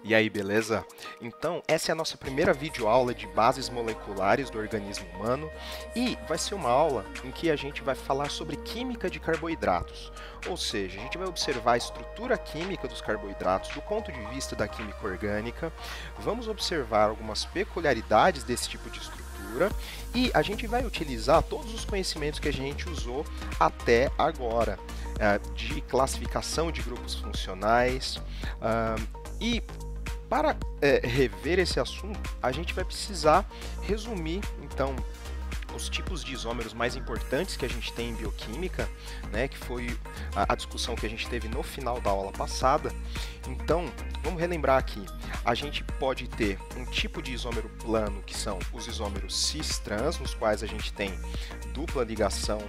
E aí, beleza? Então, essa é a nossa primeira videoaula de bases moleculares do organismo humano e vai ser uma aula em que a gente vai falar sobre química de carboidratos. Ou seja, a gente vai observar a estrutura química dos carboidratos do ponto de vista da química orgânica, vamos observar algumas peculiaridades desse tipo de estrutura e a gente vai utilizar todos os conhecimentos que a gente usou até agora, de classificação de grupos funcionais, e para rever esse assunto, a gente vai precisar resumir, então, os tipos de isômeros mais importantes que a gente tem em bioquímica, né, que foi a discussão que a gente teve no final da aula passada. Então, vamos relembrar aqui. A gente pode ter um tipo de isômero plano, que são os isômeros cis-trans, nos quais a gente tem dupla ligação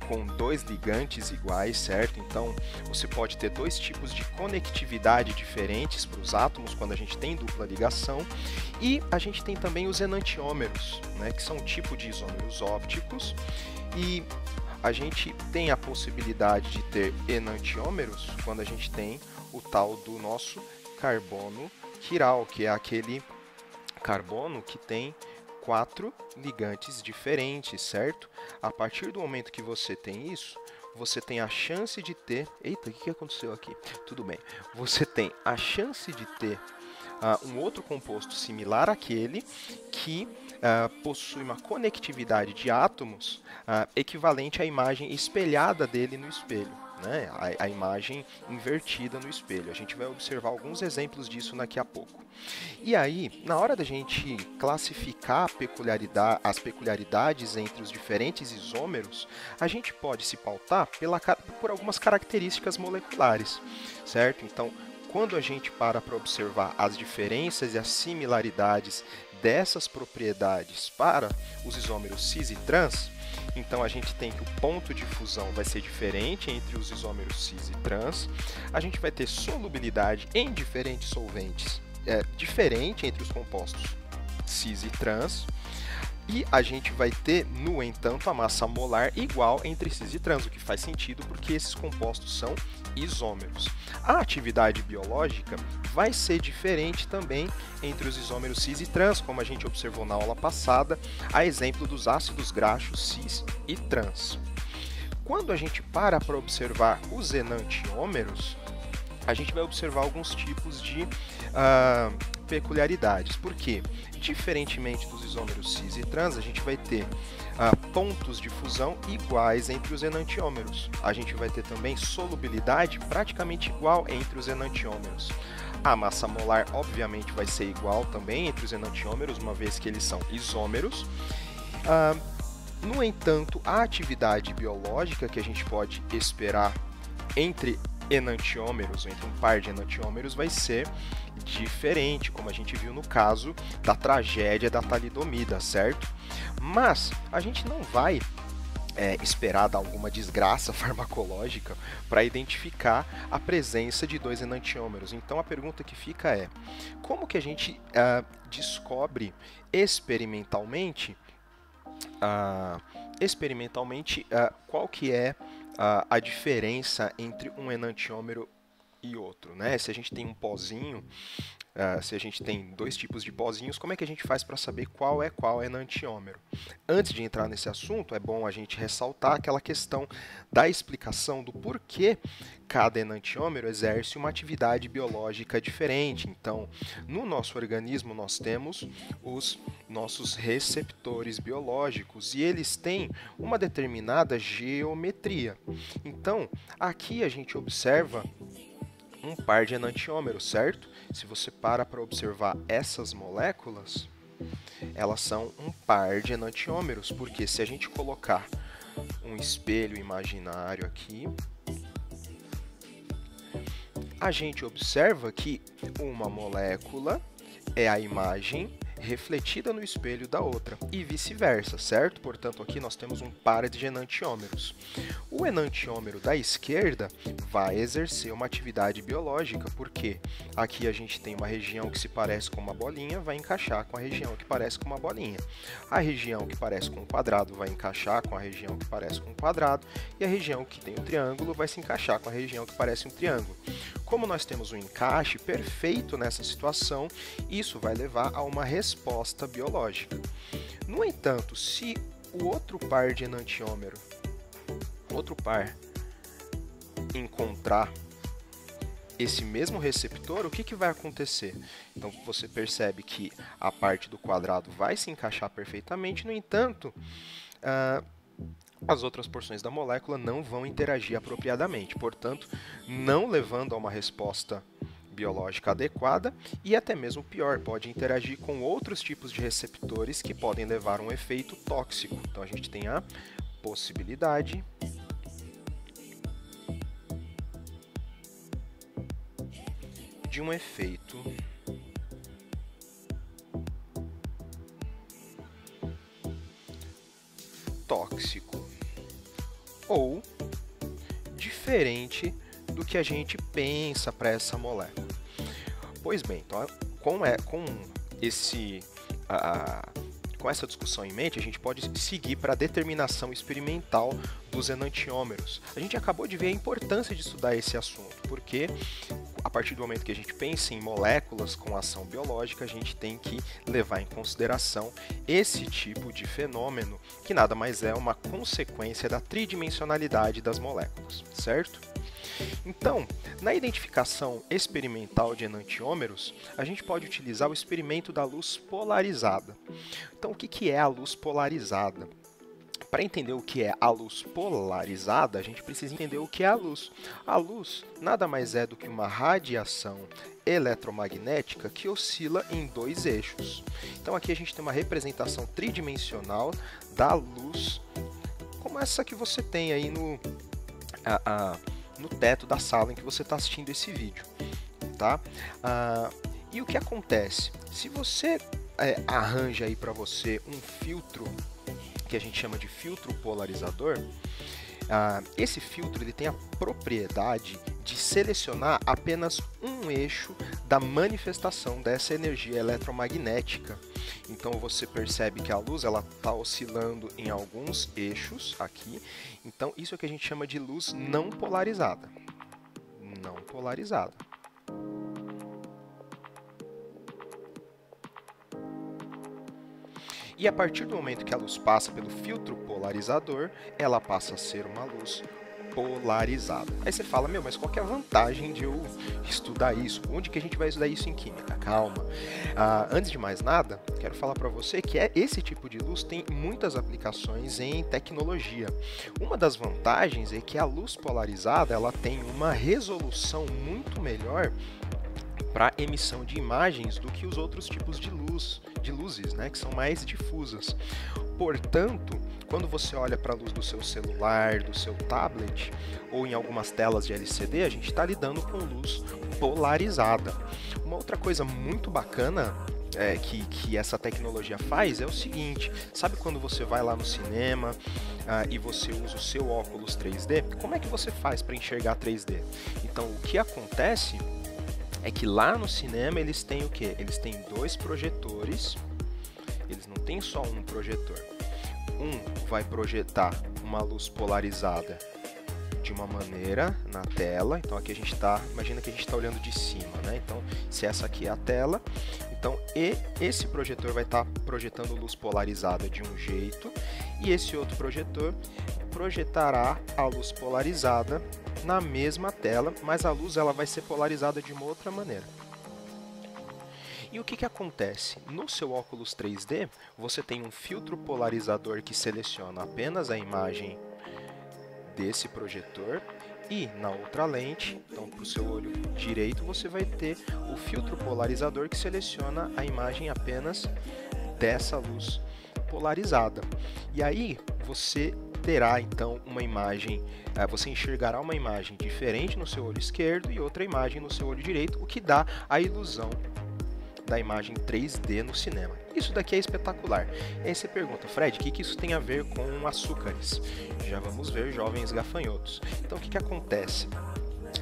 com dois ligantes iguais, certo? Então, você pode ter dois tipos de conectividade diferentes para os átomos quando a gente tem dupla ligação. E a gente tem também os enantiômeros, né, que são um tipo de isômeros ópticos. E a gente tem a possibilidade de ter enantiômeros quando a gente tem o tal do nosso carbono quiral, que é aquele carbono que tem 4 ligantes diferentes, certo? A partir do momento que você tem isso, você tem a chance de ter... Eita, o que aconteceu aqui? Tudo bem. Você tem a chance de ter um outro composto similar àquele que possui uma conectividade de átomos equivalente à imagem espelhada dele no espelho, né? A imagem invertida no espelho. A gente vai observar alguns exemplos disso daqui a pouco. E aí, na hora da gente classificar as peculiaridades entre os diferentes isômeros, a gente pode se pautar por algumas características moleculares, certo? Então, quando a gente para observar as diferenças e as similaridades dessas propriedades para os isômeros cis e trans, então a gente tem que o ponto de fusão vai ser diferente entre os isômeros cis e trans, a gente vai ter solubilidade em diferentes solventes diferente entre os compostos cis e trans, e a gente vai ter, no entanto, a massa molar igual entre cis e trans, o que faz sentido porque esses compostos são isômeros. A atividade biológica vai ser diferente também entre os isômeros cis e trans, como a gente observou na aula passada, a exemplo dos ácidos graxos cis e trans. Quando a gente para observar os enantiômeros, a gente vai observar alguns tipos de peculiaridades. Por quê? Diferentemente dos isômeros cis e trans, a gente vai ter pontos de fusão iguais entre os enantiômeros. A gente vai ter também solubilidade praticamente igual entre os enantiômeros. A massa molar, obviamente, vai ser igual também entre os enantiômeros, uma vez que eles são isômeros. No entanto, a atividade biológica que a gente pode esperar entre enantiômeros, ou entre um par de enantiômeros, vai ser diferente, como a gente viu no caso da tragédia da talidomida, certo? Mas a gente não vai esperar dar alguma desgraça farmacológica para identificar a presença de dois enantiômeros. Então a pergunta que fica é: como que a gente descobre experimentalmente qual que é a diferença entre um enantiômero e outro, né? Se a gente tem um pozinho, se a gente tem dois tipos de pozinhos, como é que a gente faz para saber qual é qual enantiômero? Antes de entrar nesse assunto, é bom a gente ressaltar aquela questão da explicação do porquê cada enantiômero exerce uma atividade biológica diferente. Então, no nosso organismo, nós temos os nossos receptores biológicos e eles têm uma determinada geometria. Então, aqui a gente observa um par de enantiômeros, certo? Se você para observar essas moléculas, elas são um par de enantiômeros, porque se a gente colocar um espelho imaginário aqui, a gente observa que uma molécula é a imagem refletida no espelho da outra e vice-versa, certo? Portanto, aqui nós temos um par de enantiômeros. O enantiômero da esquerda vai exercer uma atividade biológica, porque aqui a gente tem uma região que se parece com uma bolinha, vai encaixar com a região que parece com uma bolinha. A região que parece com um quadrado vai encaixar com a região que parece com um quadrado, e a região que tem um triângulo vai se encaixar com a região que parece um triângulo. Como nós temos um encaixe perfeito nessa situação, isso vai levar a uma resposta biológica. No entanto, se o outro par de enantiômero, encontrar esse mesmo receptor, o que vai acontecer? Então você percebe que a parte do quadrado vai se encaixar perfeitamente, no entanto, as outras porções da molécula não vão interagir apropriadamente, portanto, não levando a uma resposta biológica adequada e até mesmo pior, pode interagir com outros tipos de receptores que podem levar a um efeito tóxico. Então a gente tem a possibilidade de um efeito tóxico ou diferente do que a gente pensa para essa molécula. Pois bem, então, com essa discussão em mente, a gente pode seguir para a determinação experimental dos enantiômeros. A gente acabou de ver a importância de estudar esse assunto, porque a partir do momento que a gente pensa em moléculas com ação biológica, a gente tem que levar em consideração esse tipo de fenômeno, que nada mais é uma consequência da tridimensionalidade das moléculas, certo? Então, na identificação experimental de enantiômeros, a gente pode utilizar o experimento da luz polarizada. Então, o que é a luz polarizada? Para entender o que é a luz polarizada, a gente precisa entender o que é a luz. A luz nada mais é do que uma radiação eletromagnética que oscila em dois eixos. Então aqui a gente tem uma representação tridimensional da luz, como essa que você tem aí no teto da sala em que você está assistindo esse vídeo. Tá? E o que acontece? Se você arranja aí para você um filtro que a gente chama de filtro polarizador, esse filtro ele tem a propriedade de selecionar apenas um eixo da manifestação dessa energia eletromagnética. Então você percebe que a luz está oscilando em alguns eixos aqui. Então isso é o que a gente chama de luz não polarizada. Não polarizada. E a partir do momento que a luz passa pelo filtro polarizador, ela passa a ser uma luz polarizada. Aí você fala, mas qual que é a vantagem de eu estudar isso? Onde que a gente vai estudar isso em química? Calma. Antes de mais nada, quero falar para você que esse tipo de luz tem muitas aplicações em tecnologia. Uma das vantagens é que a luz polarizada ela tem uma resolução muito melhor para emissão de imagens do que os outros tipos de luzes, né, que são mais difusas. Portanto, quando você olha para a luz do seu celular, do seu tablet, ou em algumas telas de LCD, a gente está lidando com luz polarizada. Uma outra coisa muito bacana que essa tecnologia faz é o seguinte: sabe quando você vai lá no cinema e você usa o seu óculos 3D? Como é que você faz para enxergar 3D? Então, o que acontece é que lá no cinema eles têm o quê? Eles têm dois projetores, eles não têm só um projetor. Um vai projetar uma luz polarizada de uma maneira na tela. Então aqui a gente imagina que a gente está olhando de cima, né? Então se essa aqui é a tela, então esse projetor vai estar projetando luz polarizada de um jeito e esse outro projetor projetará a luz polarizada na mesma tela, mas a luz ela vai ser polarizada de uma outra maneira. E o que acontece? No seu óculos 3D, você tem um filtro polarizador que seleciona apenas a imagem desse projetor e na outra lente, então para o seu olho direito, você vai ter o filtro polarizador que seleciona a imagem apenas dessa luz polarizada. E aí você terá então uma imagem, você enxergará uma imagem diferente no seu olho esquerdo e outra imagem no seu olho direito, o que dá a ilusão da imagem 3D no cinema. Isso daqui é espetacular. E aí você pergunta, Fred, o que isso tem a ver com açúcares? Já vamos ver, jovens gafanhotos. Então o que acontece?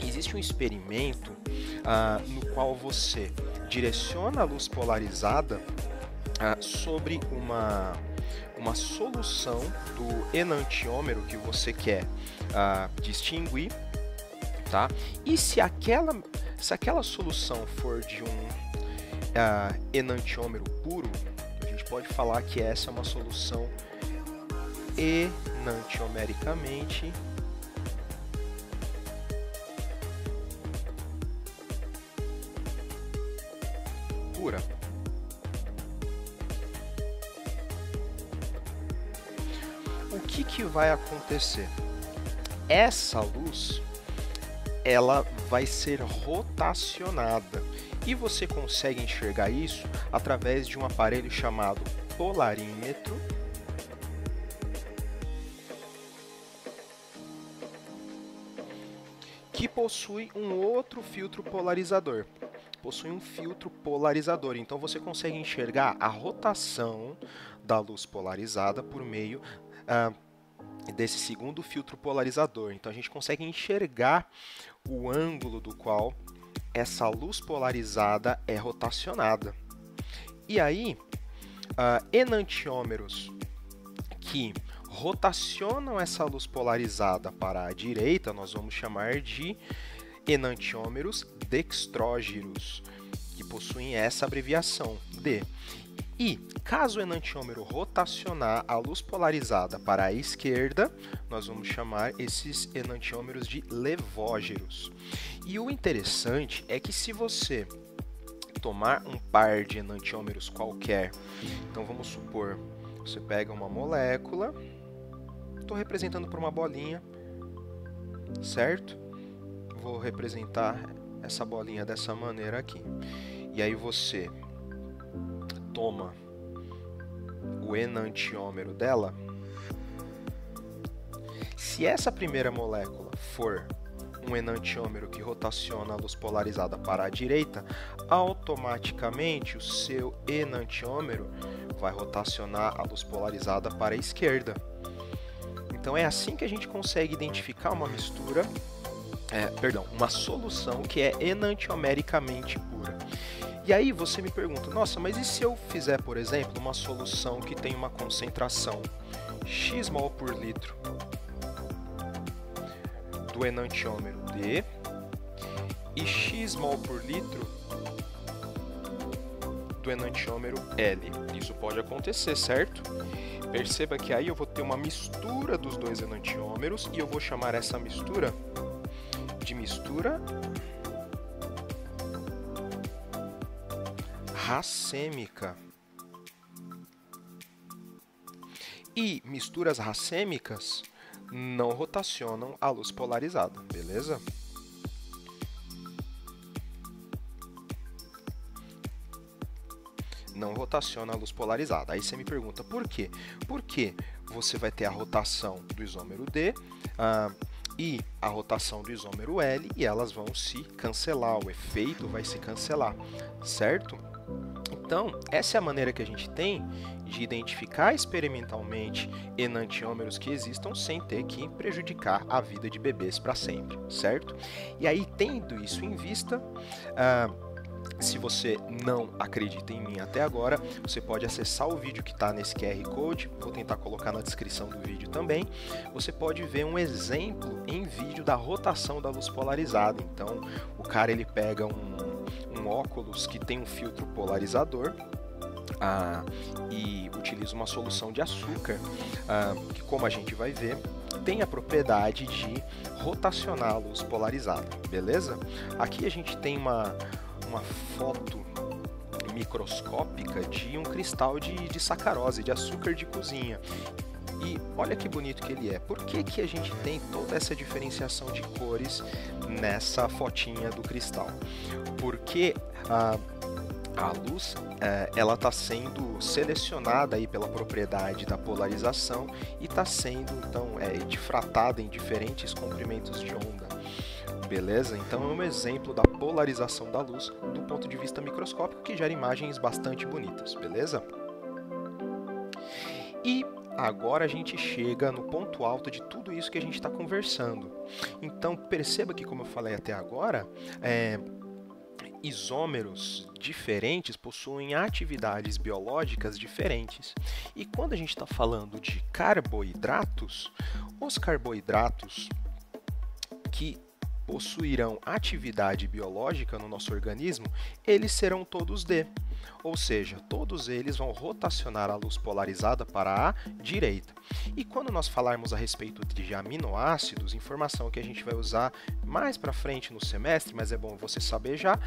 Existe um experimento no qual você direciona a luz polarizada sobre uma solução do enantiômero que você quer distinguir, tá? E se aquela solução for de um enantiômero puro, a gente pode falar que essa é uma solução enantiomericamente pura. O que vai acontecer? Essa luz, ela vai ser rotacionada e você consegue enxergar isso através de um aparelho chamado polarímetro, que possui um outro filtro polarizador. Possui um filtro polarizador, então você consegue enxergar a rotação da luz polarizada por meio desse segundo filtro polarizador. Então a gente consegue enxergar o ângulo do qual essa luz polarizada é rotacionada. E aí, enantiômeros que rotacionam essa luz polarizada para a direita, nós vamos chamar de enantiômeros dextrógeros, que possuem essa abreviação D. E, caso o enantiômero rotacionar a luz polarizada para a esquerda, nós vamos chamar esses enantiômeros de levógeros. E o interessante é que se você tomar um par de enantiômeros qualquer, então vamos supor, você pega uma molécula, estou representando por uma bolinha, certo? Vou representar essa bolinha dessa maneira aqui. E aí você toma o enantiômero dela. Se essa primeira molécula for um enantiômero que rotaciona a luz polarizada para a direita, automaticamente o seu enantiômero vai rotacionar a luz polarizada para a esquerda. Então é assim que a gente consegue identificar uma mistura, uma solução que é enantiomericamente pura. E aí você me pergunta, nossa, mas e se eu fizer, por exemplo, uma solução que tem uma concentração x mol por litro do enantiômero D e x mol por litro do enantiômero L? Isso pode acontecer, certo? Perceba que aí eu vou ter uma mistura dos dois enantiômeros e eu vou chamar essa mistura de mistura racêmica. E misturas racêmicas não rotacionam a luz polarizada, beleza? Não rotaciona a luz polarizada. Aí você me pergunta por quê? Porque você vai ter a rotação do isômero D e a rotação do isômero L e elas vão se cancelar, o efeito vai se cancelar, certo? Então, essa é a maneira que a gente tem de identificar experimentalmente enantiômeros que existam sem ter que prejudicar a vida de bebês para sempre, certo? E aí, tendo isso em vista, se você não acredita em mim até agora, você pode acessar o vídeo que está nesse QR Code, vou tentar colocar na descrição do vídeo também. Você pode ver um exemplo em vídeo da rotação da luz polarizada. Então, o cara ele pega um óculos que tem um filtro polarizador e utiliza uma solução de açúcar, que, como a gente vai ver, tem a propriedade de rotacionar a luz polarizada, beleza? Aqui a gente tem uma foto microscópica de um cristal de sacarose, de açúcar de cozinha. E olha que bonito que ele é. Por que a gente tem toda essa diferenciação de cores nessa fotinha do cristal? Porque a luz ela está sendo selecionada aí pela propriedade da polarização e está sendo então difratada em diferentes comprimentos de onda. Beleza? Então é um exemplo da polarização da luz do ponto de vista microscópico que gera imagens bastante bonitas, beleza? E agora a gente chega no ponto alto de tudo isso que a gente está conversando. Então perceba que, como eu falei até agora, isômeros diferentes possuem atividades biológicas diferentes. E quando a gente está falando de carboidratos, os carboidratos que possuirão atividade biológica no nosso organismo, eles serão todos D. Ou seja, todos eles vão rotacionar a luz polarizada para a direita. E quando nós falarmos a respeito de aminoácidos, informação que a gente vai usar mais para frente no semestre, mas é bom você saber já,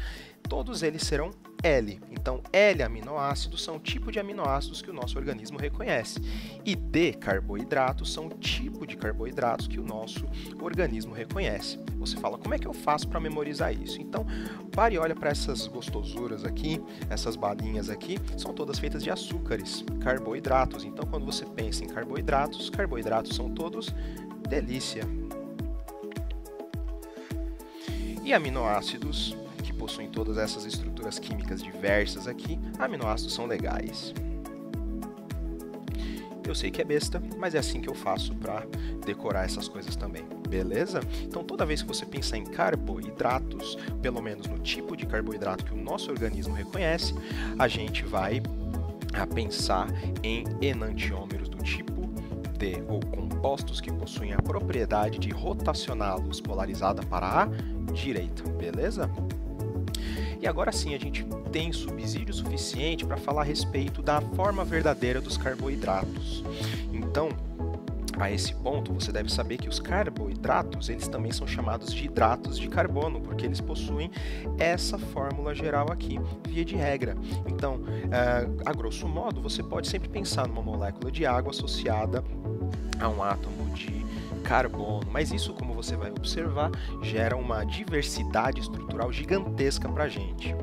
todos eles serão L. Então, L aminoácidos são o tipo de aminoácidos que o nosso organismo reconhece. E D carboidratos são o tipo de carboidratos que o nosso organismo reconhece. Você fala, como é que eu faço para memorizar isso? Então, pare e olha para essas gostosuras aqui, essas balinhas aqui, são todas feitas de açúcares, carboidratos. Então, quando você pensa em carboidratos, carboidratos são todos delícia. E aminoácidos, que possuem todas essas estruturas químicas diversas aqui, aminoácidos são legais. Eu sei que é besta, mas é assim que eu faço para decorar essas coisas também, beleza? Então, toda vez que você pensar em carboidratos, pelo menos no tipo de carboidrato que o nosso organismo reconhece, a gente vai pensar em enantiômeros do tipo D, ou compostos que possuem a propriedade de rotacionar a luz polarizada para a direita, beleza? E agora sim, a gente tem subsídio suficiente para falar a respeito da forma verdadeira dos carboidratos. Então, a esse ponto, você deve saber que os carboidratos, eles também são chamados de hidratos de carbono, porque eles possuem essa fórmula geral aqui, via de regra. Então, a grosso modo, você pode sempre pensar numa molécula de água associada a um átomo de carbono, mas isso, como você vai observar, gera uma diversidade estrutural gigantesca para a gente.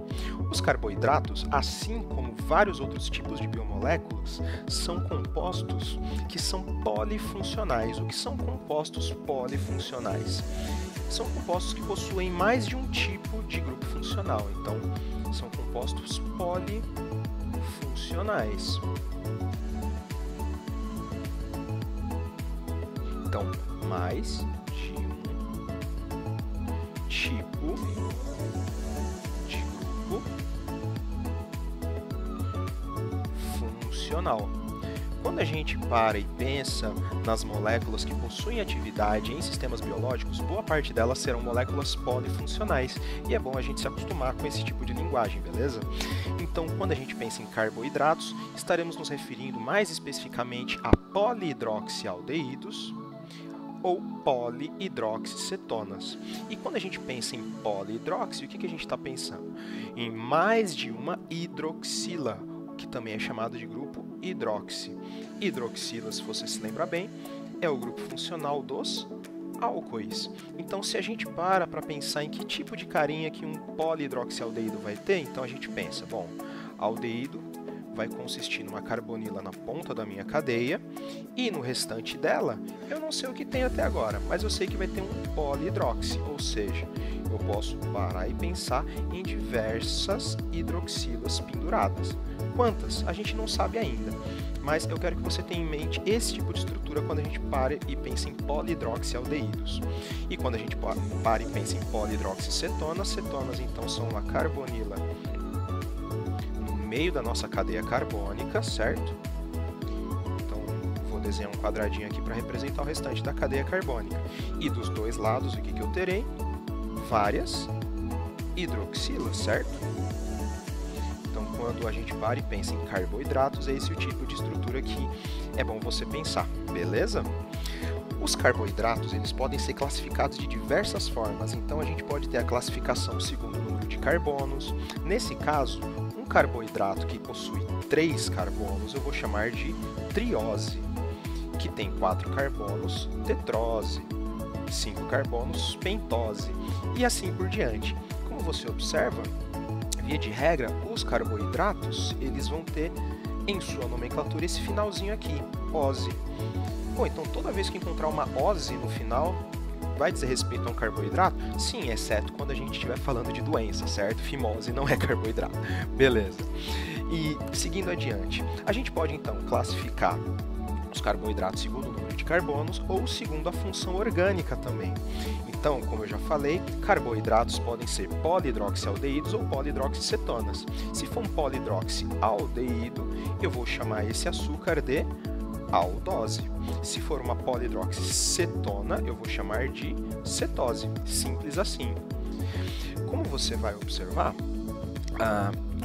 Os carboidratos, assim como vários outros tipos de biomoléculas, são compostos que são polifuncionais. O que são compostos polifuncionais? São compostos que possuem mais de um tipo de grupo funcional, então são compostos polifuncionais. Então, mais de um tipo de grupo funcional. Quando a gente para e pensa nas moléculas que possuem atividade em sistemas biológicos, boa parte delas serão moléculas polifuncionais, e é bom a gente se acostumar com esse tipo de linguagem, beleza? Então, quando a gente pensa em carboidratos, estaremos nos referindo mais especificamente a polihidroxialdeídos ou polihidroxicetonas. E quando a gente pensa em polihidroxi, o que a gente está pensando? Em mais de uma hidroxila, que também é chamado de grupo hidroxi. Hidroxila, se você se lembra bem, é o grupo funcional dos álcoois. Então, se a gente para pensar em que tipo de carinha que um polihidroxialdeído vai ter, então a gente pensa, bom, aldeído vai consistir numa carbonila na ponta da minha cadeia, e no restante dela, eu não sei o que tem até agora, mas eu sei que vai ter um polihidroxi, ou seja, eu posso parar e pensar em diversas hidroxilas penduradas. Quantas? A gente não sabe ainda, mas eu quero que você tenha em mente esse tipo de estrutura quando a gente para e pensa em polihidroxialdeídos. E quando a gente para e pensa em polihidroxicetonas, cetonas então são uma carbonila meio da nossa cadeia carbônica, certo? Então, vou desenhar um quadradinho aqui para representar o restante da cadeia carbônica. E dos dois lados, o que eu terei? Várias hidroxilas, certo? Então, quando a gente para e pensa em carboidratos, é esse o tipo de estrutura que é bom você pensar, beleza? Os carboidratos, eles podem ser classificados de diversas formas. Então, a gente pode ter a classificação segundo o número de carbonos. Nesse caso, um carboidrato que possui 3 carbonos eu vou chamar de triose, que tem 4 carbonos, tetrose, 5 carbonos, pentose, e assim por diante. Como você observa, via de regra, os carboidratos eles vão ter em sua nomenclatura esse finalzinho aqui, ose. Bom, então toda vez que encontrar uma ose no final, vai dizer respeito a um carboidrato? Sim, exceto quando a gente estiver falando de doença, certo? Fimose não é carboidrato. Beleza. E seguindo adiante, a gente pode então classificar os carboidratos segundo o número de carbonos ou segundo a função orgânica também. Então, como eu já falei, carboidratos podem ser polihidroxialdeídos ou polihidroxicetonas. Se for um polihidroxialdeído, eu vou chamar esse açúcar de aldose. Se for uma polidroxicetona, eu vou chamar de cetose. Simples assim. Como você vai observar,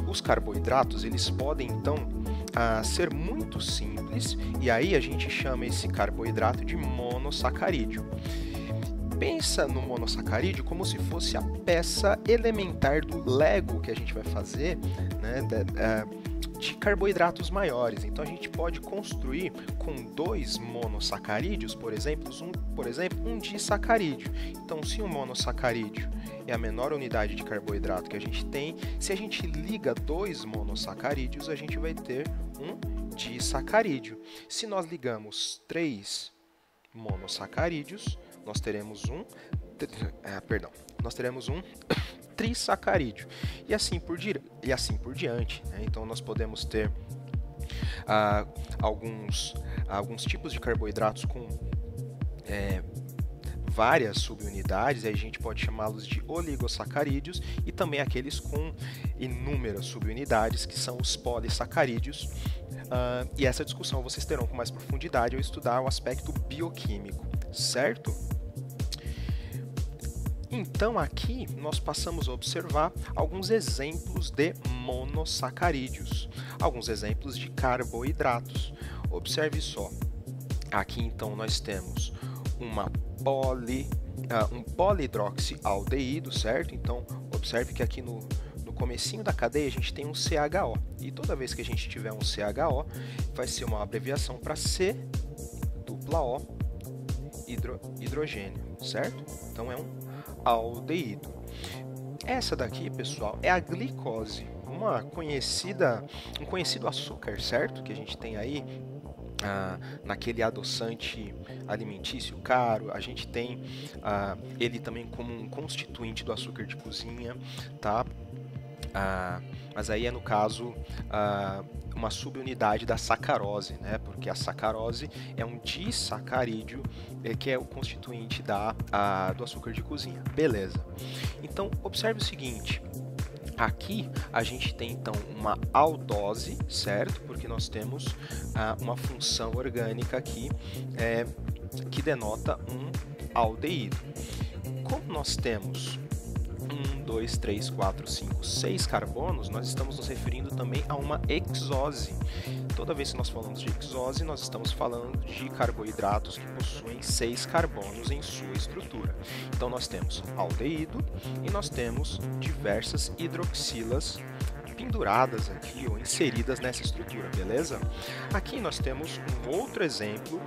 os carboidratos eles podem então ser muito simples, e aí a gente chama esse carboidrato de monossacarídeo. Pensa no monossacarídeo como se fosse a peça elementar do Lego que a gente vai fazer, né, de carboidratos maiores. Então a gente pode construir com 2 monossacarídeos, por exemplo, um disacarídeo. Então, se um monossacarídeo é a menor unidade de carboidrato que a gente tem, se a gente liga 2 monossacarídeos, a gente vai ter um disacarídeo. Se nós ligamos 3 monossacarídeos, nós teremos um trissacarídeo, e assim por diante, né? Então nós podemos ter alguns tipos de carboidratos com várias subunidades, aí a gente pode chamá-los de oligosacarídeos, e também aqueles com inúmeras subunidades, que são os polissacarídeos. E essa discussão vocês terão com mais profundidade ao estudar o aspecto bioquímico, certo? Então aqui nós passamos a observar alguns exemplos de monossacarídeos, alguns exemplos de carboidratos. Observe só, aqui então nós temos um polidroxialdeído, certo? Então observe que aqui no comecinho da cadeia a gente tem um CHO, e toda vez que a gente tiver um CHO vai ser uma abreviação para C dupla O hidrogênio, certo? Então é um aldeído. Essa daqui, pessoal, é a glicose, um conhecido açúcar, certo? Que a gente tem aí naquele adoçante alimentício caro. A gente tem ele também como um constituinte do açúcar de cozinha, tá? Mas aí é, no caso, uma subunidade da sacarose, né? Porque a sacarose é um disacarídeo, que é o constituinte do açúcar de cozinha. Beleza. Então, observe o seguinte. Aqui a gente tem então uma aldose, certo? Porque nós temos uma função orgânica aqui que denota um aldeído. Como nós temos 1, 2, 3, 4, 5, 6 carbonos, nós estamos nos referindo também a uma hexose. Toda vez que nós falamos de hexose, nós estamos falando de carboidratos que possuem 6 carbonos em sua estrutura. Então nós temos aldeído e nós temos diversas hidroxilas penduradas aqui ou inseridas nessa estrutura, beleza? Aqui nós temos um outro exemplo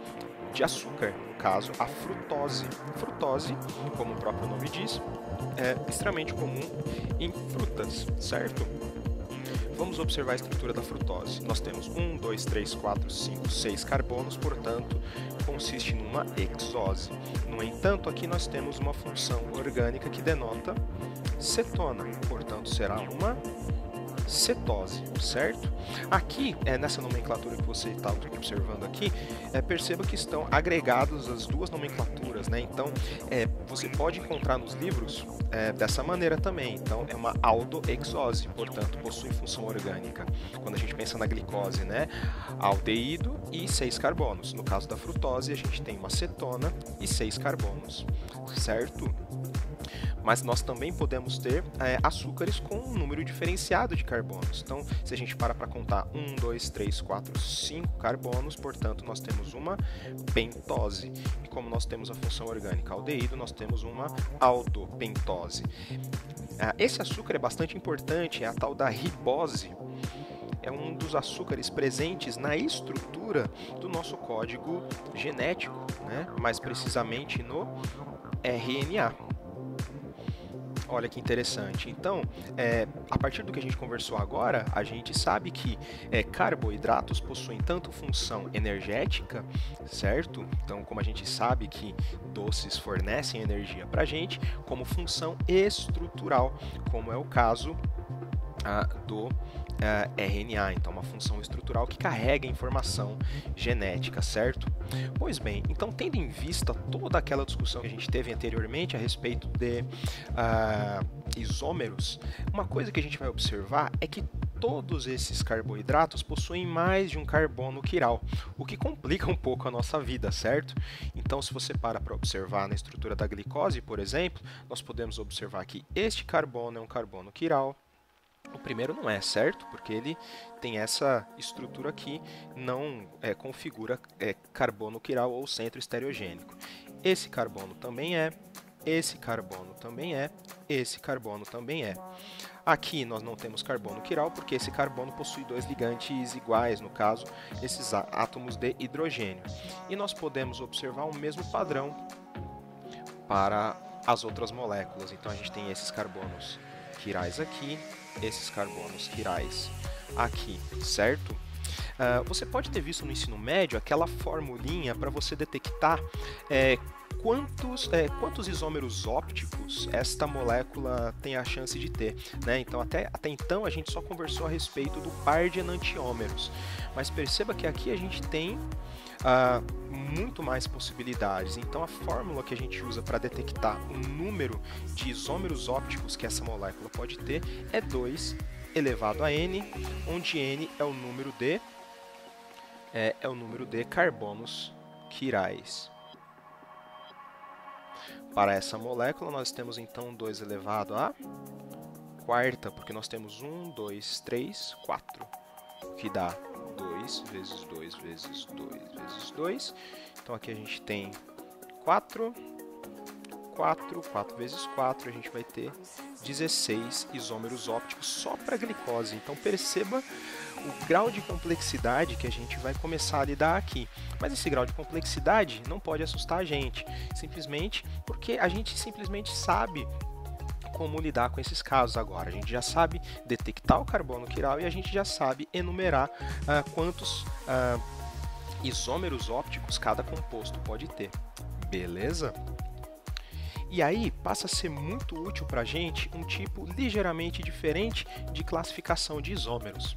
de açúcar, no caso a frutose. Frutose, como o próprio nome diz, é extremamente comum em frutas, certo? Vamos observar a estrutura da frutose. Nós temos 1, 2, 3, 4, 5, 6 carbonos, portanto, consiste numa hexose. No entanto, aqui nós temos uma função orgânica que denota cetona, portanto, será uma cetose, certo? Aqui, nessa nomenclatura que você está observando aqui, perceba que estão agregados as duas nomenclaturas, né? Então, você pode encontrar nos livros dessa maneira também. Então, é uma aldohexose, portanto, possui função orgânica. Quando a gente pensa na glicose, né? Aldeído e 6 carbonos. No caso da frutose, a gente tem uma cetona e 6 carbonos, certo? Mas nós também podemos ter açúcares com um número diferenciado de carbonos. Então, se a gente para contar 1, 2, 3, 4, 5 carbonos, portanto, nós temos uma pentose. E como nós temos a função orgânica aldeído, nós temos uma aldopentose. Esse açúcar é bastante importante, é a tal da ribose. É um dos açúcares presentes na estrutura do nosso código genético, né? Mais precisamente no RNA. Olha que interessante. Então, a partir do que a gente conversou agora, a gente sabe que carboidratos possuem tanto função energética, certo? Então, como a gente sabe que doces fornecem energia para a gente, como função estrutural, como é o caso do RNA, então uma função estrutural que carrega informação genética, certo? Pois bem, então tendo em vista toda aquela discussão que a gente teve anteriormente a respeito de isômeros, uma coisa que a gente vai observar é que todos esses carboidratos possuem mais de um carbono quiral, o que complica um pouco a nossa vida, certo? Então, se você para observar na estrutura da glicose, por exemplo, nós podemos observar que este carbono é um carbono quiral. O primeiro não é, certo? Porque ele tem essa estrutura aqui, não configura carbono quiral ou centro estereogênico. Esse carbono também é, esse carbono também é, esse carbono também é. Aqui nós não temos carbono quiral, porque esse carbono possui dois ligantes iguais, no caso, esses átomos de hidrogênio. E nós podemos observar o mesmo padrão para as outras moléculas. Então a gente tem esses carbonos quirais aqui, esses carbonos quirais aqui, certo? Você pode ter visto no ensino médio aquela formulinha para você detectar quantos isômeros ópticos esta molécula tem a chance de ter, né? Então, até então, a gente só conversou a respeito do par de enantiômeros, mas perceba que aqui a gente tem muito mais possibilidades. Então, a fórmula que a gente usa para detectar o número de isômeros ópticos que essa molécula pode ter é 2 elevado a n, onde n é o número de carbonos quirais. Para essa molécula, nós temos então 2 elevado a quarta, porque nós temos 1, 2, 3, 4, que dá 2 vezes 2 vezes 2 vezes 2. Então aqui a gente tem 4 vezes 4, a gente vai ter 16 isômeros ópticos só para a glicose. Então perceba o grau de complexidade que a gente vai começar a lidar aqui. Mas esse grau de complexidade não pode assustar a gente, simplesmente porque a gente simplesmente sabe como lidar com esses casos agora. A gente já sabe detectar o carbono quiral e a gente já sabe enumerar quantos isômeros ópticos cada composto pode ter. Beleza? E aí passa a ser muito útil para a gente um tipo ligeiramente diferente de classificação de isômeros.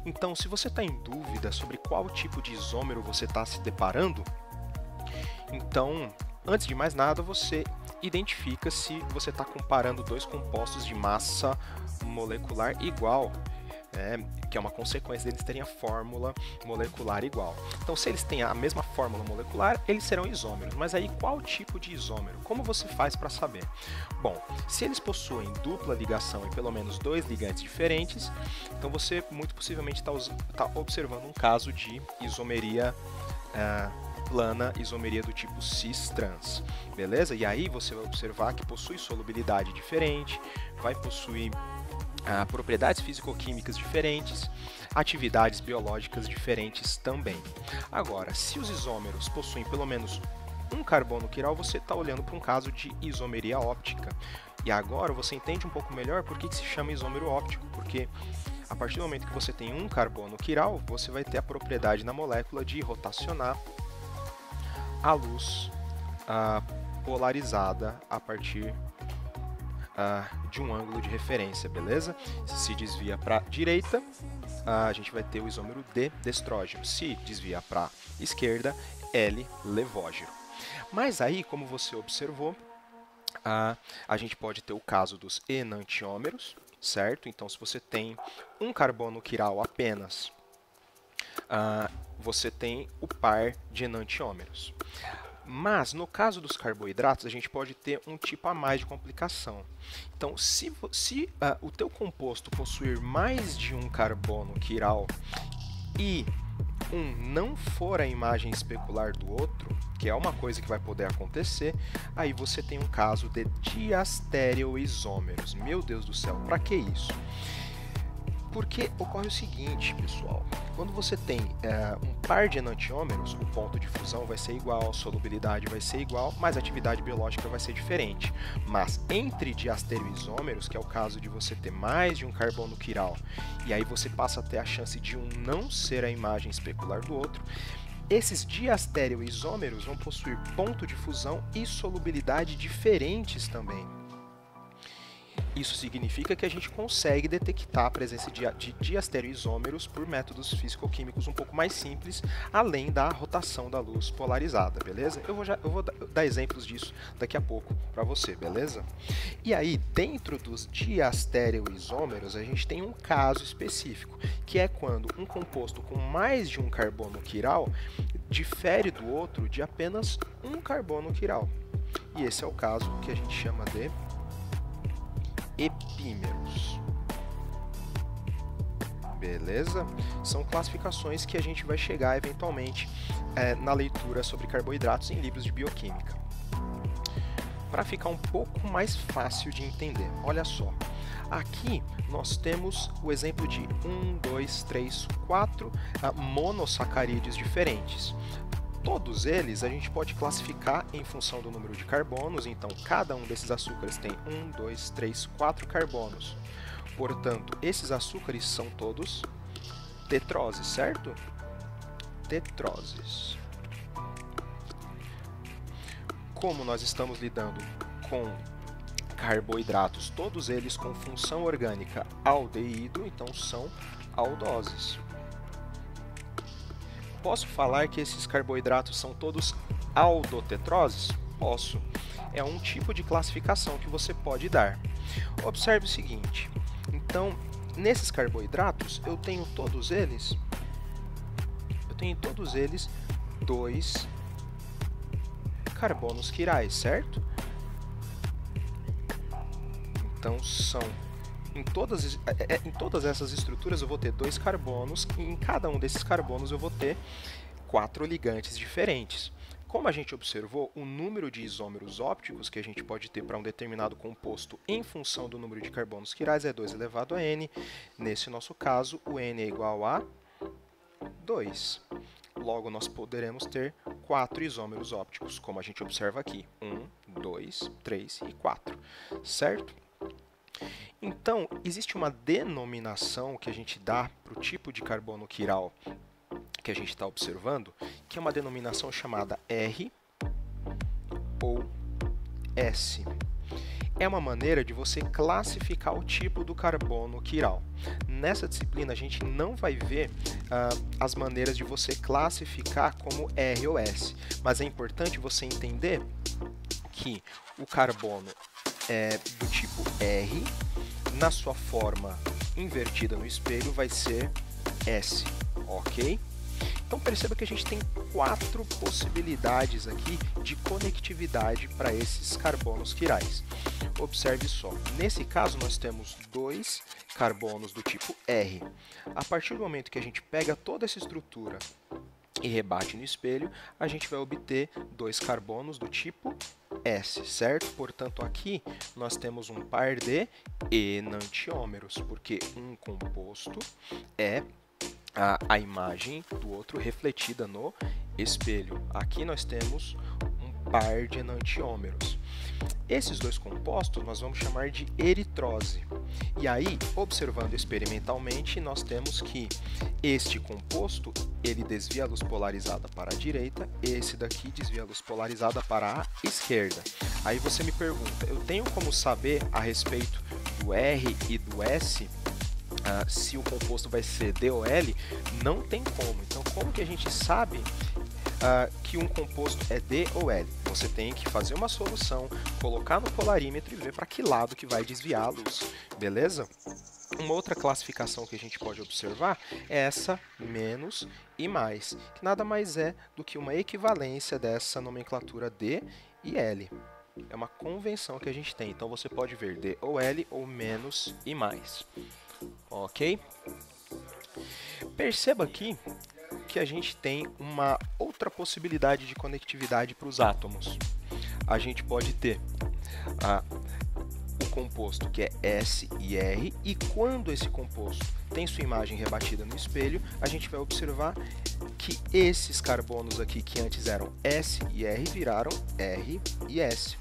Então, se você está em dúvida sobre qual tipo de isômero você está se deparando, então, antes de mais nada, você identifica se você está comparando dois compostos de massa molecular igual, que é uma consequência deles terem a fórmula molecular igual. Então, se eles têm a mesma fórmula molecular, eles serão isômeros. Mas aí, qual tipo de isômero? Como você faz para saber? Bom, se eles possuem dupla ligação e pelo menos 2 ligantes diferentes, então você muito possivelmente está observando um caso de isomeria plana, isomeria do tipo cis-trans, beleza? E aí você vai observar que possui solubilidade diferente, vai possuir propriedades físico-químicas diferentes, atividades biológicas diferentes também. Agora, se os isômeros possuem pelo menos um carbono quiral, você está olhando para um caso de isomeria óptica. E agora você entende um pouco melhor por que se chama isômero óptico, porque a partir do momento que você tem um carbono quiral, você vai ter a propriedade na molécula de rotacionar a luz polarizada a partir de um ângulo de referência, beleza? Se desvia para a direita, a gente vai ter o isômero D destrógeno. Se desvia para a esquerda, L levógeno. Mas aí, como você observou, a gente pode ter o caso dos enantiômeros, certo? Então, se você tem um carbono quiral apenas, você tem o par de enantiômeros. Mas, no caso dos carboidratos, a gente pode ter um tipo a mais de complicação. Então, se o teu composto possuir mais de um carbono quiral e um não for a imagem especular do outro, que é uma coisa que vai poder acontecer, aí você tem um caso de diastereoisômeros. Meu Deus do céu, para que isso? Porque ocorre o seguinte, pessoal, quando você tem um par de enantiômeros, o ponto de fusão vai ser igual, a solubilidade vai ser igual, mas a atividade biológica vai ser diferente. Mas entre diastereoisômeros, que é o caso de você ter mais de um carbono quiral, e aí você passa a ter a chance de um não ser a imagem especular do outro, esses diastereoisômeros vão possuir ponto de fusão e solubilidade diferentes também. Isso significa que a gente consegue detectar a presença de diastereoisômeros por métodos físico-químicos um pouco mais simples, além da rotação da luz polarizada, beleza? Eu vou dar exemplos disso daqui a pouco para você, beleza? E aí, dentro dos diastereoisômeros, a gente tem um caso específico, que é quando um composto com mais de um carbono quiral difere do outro de apenas um carbono quiral. E esse é o caso que a gente chama de epímeros. Beleza? São classificações que a gente vai chegar eventualmente na leitura sobre carboidratos em livros de bioquímica. Para ficar um pouco mais fácil de entender, olha só. Aqui nós temos o exemplo de 1, 2, 3, 4 monossacarídeos diferentes. Todos eles a gente pode classificar em função do número de carbonos, então cada um desses açúcares tem 1, 2, 3, 4 carbonos. Portanto, esses açúcares são todos tetroses, certo? Tetroses. Como nós estamos lidando com carboidratos, todos eles com função orgânica aldeído, então são aldoses. Posso falar que esses carboidratos são todos aldotetroses? Posso. É um tipo de classificação que você pode dar. Observe o seguinte. Então, nesses carboidratos, eu tenho todos eles 2 carbonos quirais, certo? Então, em todas essas estruturas eu vou ter 2 carbonos e em cada um desses carbonos eu vou ter 4 ligantes diferentes. Como a gente observou, o número de isômeros ópticos que a gente pode ter para um determinado composto em função do número de carbonos quirais é 2 elevado a n. Nesse nosso caso, o n é igual a 2. Logo, nós poderemos ter 4 isômeros ópticos, como a gente observa aqui. 1, 2, 3 e 4, certo? Então, existe uma denominação que a gente dá para o tipo de carbono quiral que a gente está observando, que é uma denominação chamada R ou S. É uma maneira de você classificar o tipo do carbono quiral. Nessa disciplina, a gente não vai ver as maneiras de você classificar como R ou S, mas é importante você entender que o carbono é do tipo R, na sua forma invertida no espelho vai ser S, ok? Então perceba que a gente tem 4 possibilidades aqui de conectividade para esses carbonos quirais. Observe só, nesse caso nós temos 2 carbonos do tipo R. A partir do momento que a gente pega toda essa estrutura e rebate no espelho, a gente vai obter 2 carbonos do tipo S, certo? Portanto, aqui nós temos um par de enantiômeros, porque um composto é a imagem do outro refletida no espelho. Aqui nós temos um par de enantiômeros. Esses 2 compostos nós vamos chamar de eritrose. E aí, observando experimentalmente, nós temos que este composto, ele desvia a luz polarizada para a direita, esse daqui desvia a luz polarizada para a esquerda. Aí você me pergunta, eu tenho como saber a respeito do R e do S se o composto vai ser D ou L? Não tem como. Então, como que a gente sabe que um composto é D ou L? Você tem que fazer uma solução, colocar no polarímetro e ver para que lado que vai desviar a luz, beleza? Uma outra classificação que a gente pode observar é essa menos e mais, que nada mais é do que uma equivalência dessa nomenclatura D e L. É uma convenção que a gente tem, então você pode ver D ou L ou menos e mais. Ok? Perceba aqui que a gente tem uma outra possibilidade de conectividade para os átomos. A gente pode ter o composto que é S e R, e quando esse composto tem sua imagem rebatida no espelho, a gente vai observar que esses carbonos aqui, que antes eram S e R, viraram R e S.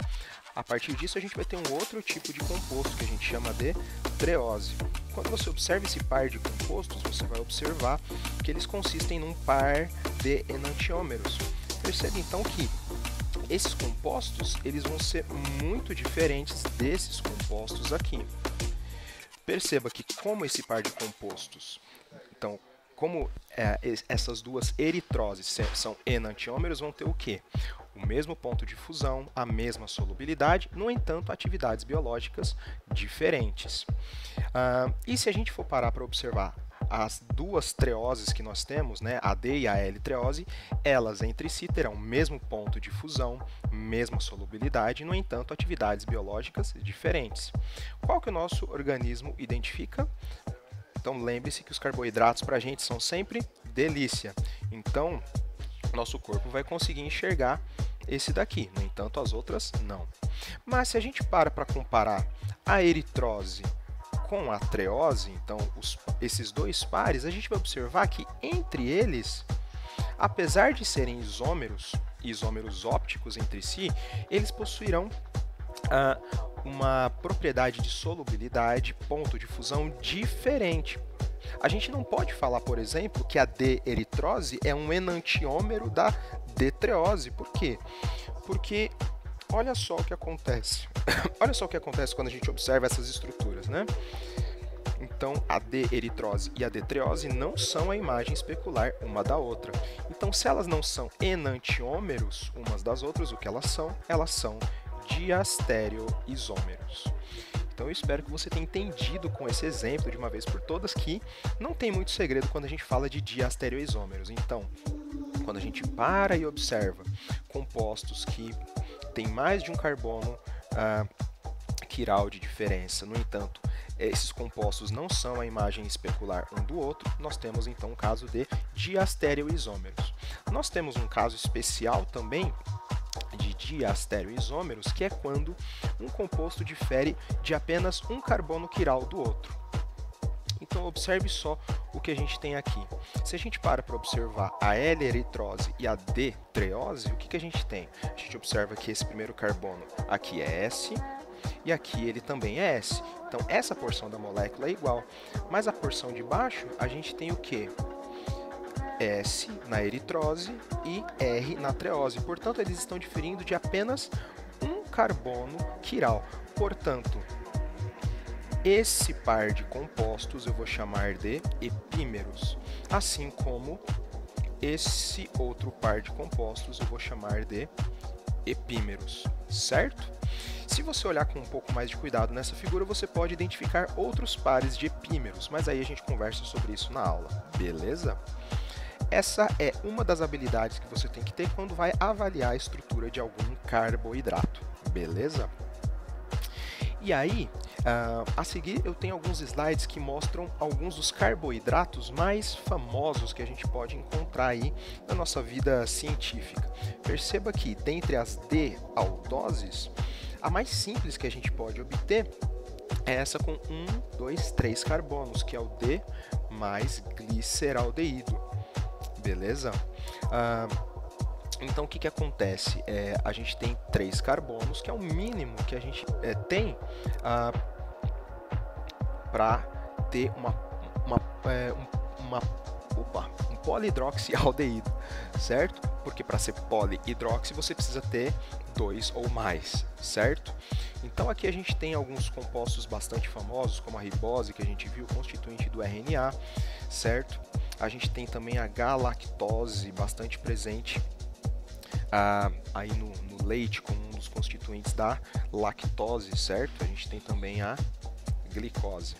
A partir disso, a gente vai ter um outro tipo de composto que a gente chama de treose. Quando você observa esse par de compostos, você vai observar que eles consistem num par de enantiômeros. Percebe então que esses compostos eles vão ser muito diferentes desses compostos aqui. Perceba que como esse par de compostos, então, como essas duas eritroses são enantiômeros, vão ter o quê? O mesmo ponto de fusão, a mesma solubilidade, no entanto, atividades biológicas diferentes. E se a gente for parar para observar as duas treoses que nós temos, né, a D e a L-treose, elas entre si terão o mesmo ponto de fusão, mesma solubilidade, no entanto, atividades biológicas diferentes. Qual que o nosso organismo identifica? Então, lembre-se que os carboidratos para a gente são sempre delícia. Então, nosso corpo vai conseguir enxergar esse daqui, no entanto, as outras não. Mas se a gente para comparar a eritrose com a treose, então esses dois pares, a gente vai observar que entre eles, apesar de serem isômeros ópticos entre si, eles possuirão uma propriedade de solubilidade, ponto de fusão diferente. A gente não pode falar, por exemplo, que a D-eritrose é um enantiômero da D-treose. Por quê? Porque olha só o que acontece. Olha só o que acontece quando a gente observa essas estruturas, né? Então, a D-eritrose e a D-treose não são a imagem especular uma da outra. Então, se elas não são enantiômeros umas das outras, o que elas são? Elas são diastereoisômeros. Então, eu espero que você tenha entendido com esse exemplo de uma vez por todas que não tem muito segredo quando a gente fala de diastereoisômeros. Então, quando a gente para e observa compostos que têm mais de um carbono quiral de diferença, no entanto, esses compostos não são a imagem especular um do outro, nós temos então um caso de diastereoisômeros. Nós temos um caso especial também de diastereoisômeros, que é quando um composto difere de apenas um carbono quiral do outro. Então, observe só o que a gente tem aqui. Se a gente para observar a L-eritrose e a D-treose, o que a gente tem? A gente observa que esse primeiro carbono aqui é S, e aqui ele também é S. Então, essa porção da molécula é igual. Mas a porção de baixo, a gente tem o quê? S na eritrose e R na treose. Portanto, eles estão diferindo de apenas um carbono quiral. Portanto, esse par de compostos eu vou chamar de epímeros, assim como esse outro par de compostos eu vou chamar de epímeros, certo? Se você olhar com um pouco mais de cuidado nessa figura, você pode identificar outros pares de epímeros, mas aí a gente conversa sobre isso na aula, beleza? Essa é uma das habilidades que você tem que ter quando vai avaliar a estrutura de algum carboidrato, beleza? E aí, a seguir eu tenho alguns slides que mostram alguns dos carboidratos mais famosos que a gente pode encontrar aí na nossa vida científica. Perceba que, dentre as D-aldoses, a mais simples que a gente pode obter é essa com 1, 2, 3 carbonos, que é o D mais gliceraldeído, beleza? Então, o que acontece? A gente tem 3 carbonos, que é o mínimo que a gente tem para ter um polihidroxialdeído, certo? Porque para ser polihidroxi você precisa ter 2 ou mais, certo? Então aqui a gente tem alguns compostos bastante famosos, como a ribose, que a gente viu, constituinte do RNA, certo? A gente tem também a galactose, bastante presente aí no leite, como um dos constituintes da lactose, certo? A gente tem também a glicose.